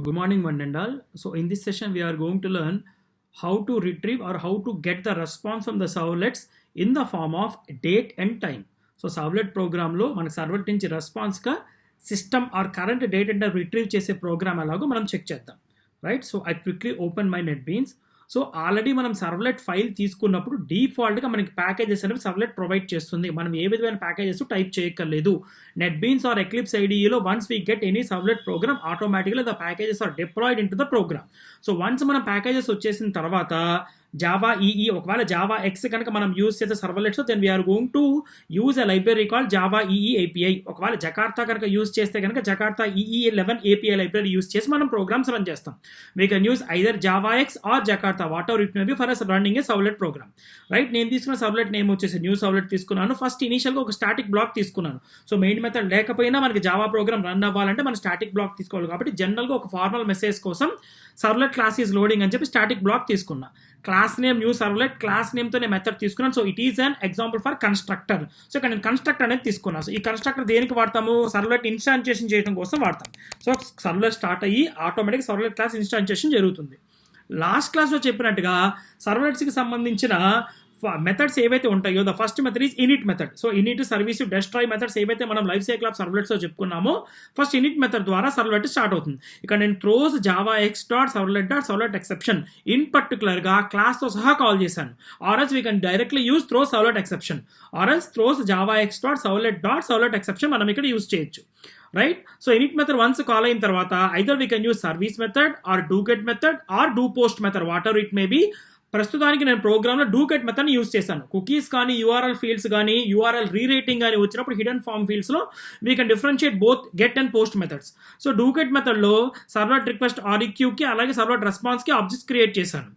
good morning, one and all. So in this session, we are going to learn how to retrieve or how to get the response from the servlets in the form of date and time. So servlet program lo మన servlet నుంచి response గా system or current date and retrieve చేసే program ఎలాగో మనం check చేద్దాం, right? So I quickly open my NetBeans. So already మనం servlet file తీసుకున్నప్పుడు డిఫాల్ట్గా మనకి ప్యాకేజెస్ అనేవి సర్వలెట్ ప్రొవైడ్ చేస్తుంది. మనం ఏ విధమైన ప్యాకేజెస్ టైప్ చేయక్కర్లేదు. NetBeans ఆర్ ఎక్లిప్స్ IDEలో once we get any servlet program ఆటోమేటిక్గా the packages are deployed in to the program. So once మనం ప్యాకేజెస్ వచ్చేసిన తర్వాత జావా ఈఈ ఒకవేళ జావా ఎక్స్ కనుక మనం యూజ్ చేసే servlets then we are going to use a library call Java EE API. ఒకవేళ Jakarta కనుక యూజ్ చేస్తే కనుక Jakarta EE11 API library use చేసి మనం ప్రోగ్రామ్స్ రన్ చేస్తాం. We can use either Java X or Jakarta whatever it may be for us running a servlet program, right? నేను తీసుకున్న servlet name వచ్చేసి new servlet తీసుకున్నాను. First ఇనిషియల్గా ఒక static block తీసుకున్నాను. సో మెయిన్ మెథడ్ లేకపోయినా మనకి జావా ప్రోగ్రామ్ రన్ అవ్వాలంటే మనం స్టాటిక్ బ్లాక్ తీసుకోవాలి. కాబట్టి జనరల్గా ఒక ఫార్మల్ మెసేజ్ కోసం సర్వ్లెట్ క్లాస్ ఈజ్ లోడింగ్ అని చెప్పి స్టాటిక్ బ్లాక్ తీసుకున్నా. Class name new servlet, class నేమ్తో నేను మెథడ్ తీసుకున్నాను. So it is an example for constructor. So ఇక్కడ నేను కన్స్ట్రక్టర్ అనేది తీసుకున్నాను. సో ఈ కన్స్ట్రక్టర్ దేనికి వాడతాము? సర్వ్లెట్ ఇన్స్టాన్షియేషన్ చేయడం కోసం వాడతాం. సో సర్వ్లెట్ స్టార్ట్ అయ్యి ఆటోమేటిక్ సర్వ్లెట్ క్లాస్ ఇన్స్టాన్షియేషన్ జరుగుతుంది. లాస్ట్ క్లాస్లో చెప్పినట్టుగా సర్వ్లెట్స్కి సంబంధించిన మెథడ్స్ ఏవైతే ఉంటాయో the first method is init method. So init service destroy methods ఏవైతే మనం లైఫ్ సైకిల్ ఆఫ్ సర్వ్లెట్స్లో చెప్పుకున్నామో ఫస్ట్ ఇనిట్ మెథడ్ ద్వారా సర్వ్లెట్ స్టార్ట్ అవుతుంది. ఇక్కడ నేను throws javax dot servlet dot servlet exception in పర్టికులర్గా క్లాస్తో సహా కాల్ చేశాను. Or else we can directly use throw servlet exception, ఆర్ఎల్స్ throws javax dot servlet exception మనం ఇక్కడ యూజ్ చేయొచ్చు, right? So init method once call అయిన తర్వాత either we can use service method or do get method or do post method whatever it may be. ప్రస్తుతానికి నేను ప్రోగ్రామ్లో do get మెథడ్ని use చేశాను. కుకీస్ కానీ యూఆర్ఎల్ ఫీల్డ్స్ కానీ URL rewriting కానీ వచ్చినప్పుడు హిడెన్ ఫామ్ ఫీల్డ్స్లో we can differentiate both get and post methods. So do get మెథడ్లో సర్వ్లెట్ రిక్వెస్ట్ REQకి అలాగే సర్వ్లెట్ రెస్పాన్స్కి ఆబ్జెక్ట్స్ క్రియేట్ చేశాను.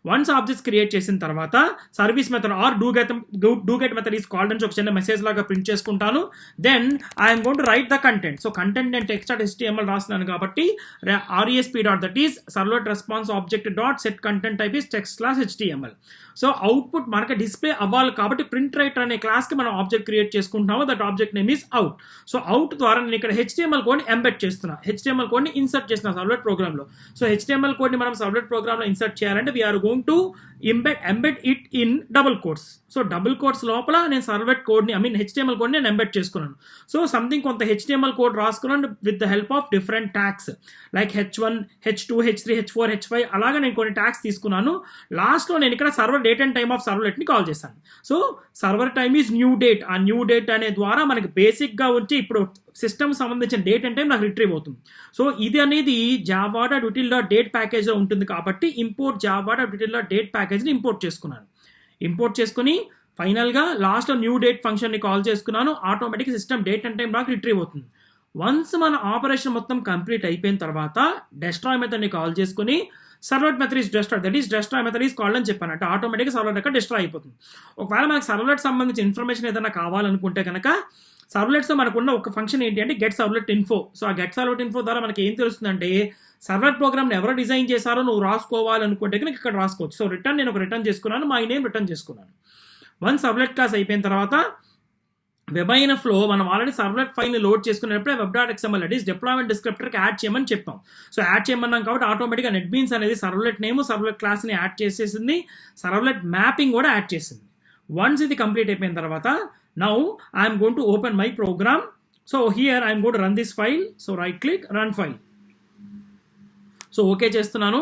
వన్స్ ఆబ్జెక్ట్స్ క్రియేట్ చేసిన తర్వాత service method or do get method is called అని ఒక చిన్న మెసేజ్ లాగా ప్రింట్ చేసుకుంటాను. Then I'm going to write the content. So content నేను టెక్స్ట్ డాట్ HTML రాస్తున్నాను కాబట్టి RESP dot that is servlet response object dot set content type is text slash HTML. So output మనకి display అవ్వాలి కాబట్టి print writer అనే క్లాస్కి మనం object create చేసుకుంటున్నాము. That object name is out. So out ద్వారా నేను ఇక్కడ HTML కోడ్ని ఎంబెడ్ చేస్తున్నా, HTML కోడ్ని ఇన్సర్ట్ చేస్తున్నా సర్వ్లెట్ ప్రోగ్రామ్లో. సో HTML కోడ్ని మనం సర్వ్లెట్ ప్రోగ్రామ్లో ఇన్సర్ట్ చేయాలంటే we're going to embed it in double quotes. So double quotes లోపల నేను సర్వ్లెట్ కోడ్ని HTML కోడ్ని నేను ఎంబెడ్ చేసుకున్నాను. సో సంథింగ్ కొంత HTML కోడ్ రాసుకున్నాను with the help of different tags like H1, H2, H3, H4, H5 అలాగా నేను కొన్ని ట్యాగ్స్ తీసుకున్నాను. లాస్ట్లో నేను ఇక్కడ server date and time of సర్వ్లెట్ని కాల్ చేశాను. So server time is new date. ఆ న్యూ డేట్ అనే ద్వారా మనకి బేసిక్గా వచ్చి ఇప్పుడు సిస్టమ్ సంబంధించిన డేట్ అండ్ టైం నాకు రిట్రీవ్ అవుతుంది. సో ఇది అనేది Java dot util dot date ప్యాకేజ్లో ఉంటుంది కాబట్టి import Java dot util dot date ప్యాకేజ్ని ఇంపోర్ట్ చేసుకున్నాను. ఇంపోర్ట్ చేసుకుని ఫైనల్గా లాస్ట్లో న్యూ డేట్ ఫంక్షన్ని కాల్ చేసుకున్నాను. Automatic system date and time నాకు రిట్రీవ్ అవుతుంది. వన్స్ మన ఆపరేషన్ మొత్తం కంప్లీట్ అయిపోయిన తర్వాత డెస్ట్రాయ్ మెథడ్ని కాల్ చేసుకుని servlet method is destroy that is destroy method is called అని చెప్పాను. అంటే ఆటోమేటిక్గా సర్వ్లెట్ అక్కడ డెస్ట్రాయ్ అయిపోతుంది. ఒకవేళ మనకు సర్వ్లెట్ సంబంధించిన ఇన్ఫర్మేషన్ ఏదైనా కావాలనుకుంటే కనుక సర్వ్లెట్స్లో మనకున్న ఒక ఫంక్షన్ ఏంటి అంటే గెట్ సర్వ్లెట్ ఇన్ఫో. సో ఆ గెట్ సర్వ్లెట్ ఇన్ఫో ద్వారా మనకి ఏం తెలుస్తుందంటే సర్వ్లెట్ ప్రోగ్రామ్ని ఎవరు డిజైన్ చేశారో నువ్వు రాసుకోవాలనుకుంటే కనుక ఇక్కడ రాసుకోవచ్చు. సో రిటర్న్ నేను ఒక రిటర్న్ చేసుకున్నాను, మై నేమ్ రిటర్న్ చేసుకున్నాను. వన్ సర్వ్లెట్ క్లాస్ అయిపోయిన తర్వాత వెబ్-INFలో మనం ఆల్రెడీ సర్వ్లెట్ ఫైల్ని లోడ్ చేసుకునేటప్పుడే web.xml దట్ ఈస్ డిప్లాయ్మెంట్ డిస్క్రిప్టర్కి యాడ్ చేయమని చెప్పాం. సో యాడ్ చేయమన్నాం కాబట్టి ఆటోమేటిక్గా NetBeans అనేది సర్వ్లెట్ నేమ్ సర్వ్లెట్ క్లాస్ని యాడ్ చేసేసింది, సర్వ్లెట్ మ్యాపింగ్ కూడా యాడ్ చేసింది. వన్స్ ఇది కంప్లీట్ అయిపోయిన తర్వాత now I'm going to open my program. So here I'm going to run this file. So right click run file. So okay చేస్తున్నాను.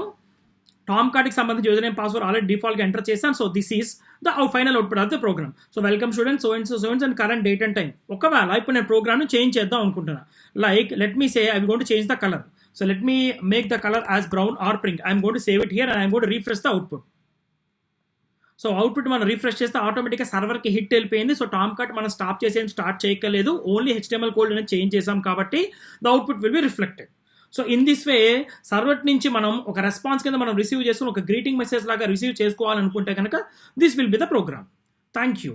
Tom కార్డ్కి సంబంధించి యూజర్ నేమ్ పాస్వర్డ్ ఆల్రెడీ డిఫాల్ట్గా enter చేశాను. So this is the final output of the program. So welcome students so and current date and time. ఒకవేళ ఇప్పుడు నేను ప్రోగ్రామ్ని change చేద్దాం అనుకుంటున్నా. Like let me say I going to change the colour. So let me make the colour as brown or pink. I'm going to save it here and I'm going to refresh the output. So output మనం refresh చేస్తే ఆటోమేటిక్గా సర్వర్కి hit వెళ్ళిపోయింది. So Tom card మనం stop చేసేది start చేయక్కర్లేదు, only HTML code అనేది change చేసాం కాబట్టి the output will be reflected. So in this way server నుంచి మనం ఒక రెస్పాన్స్ కింద మనం రిసీవ్ చేసుకుని ఒక గ్రీటింగ్ మెసేజ్ లాగా రిసీవ్ చేసుకోవాలనుకుంటే కనుక this will be the program. Thank you.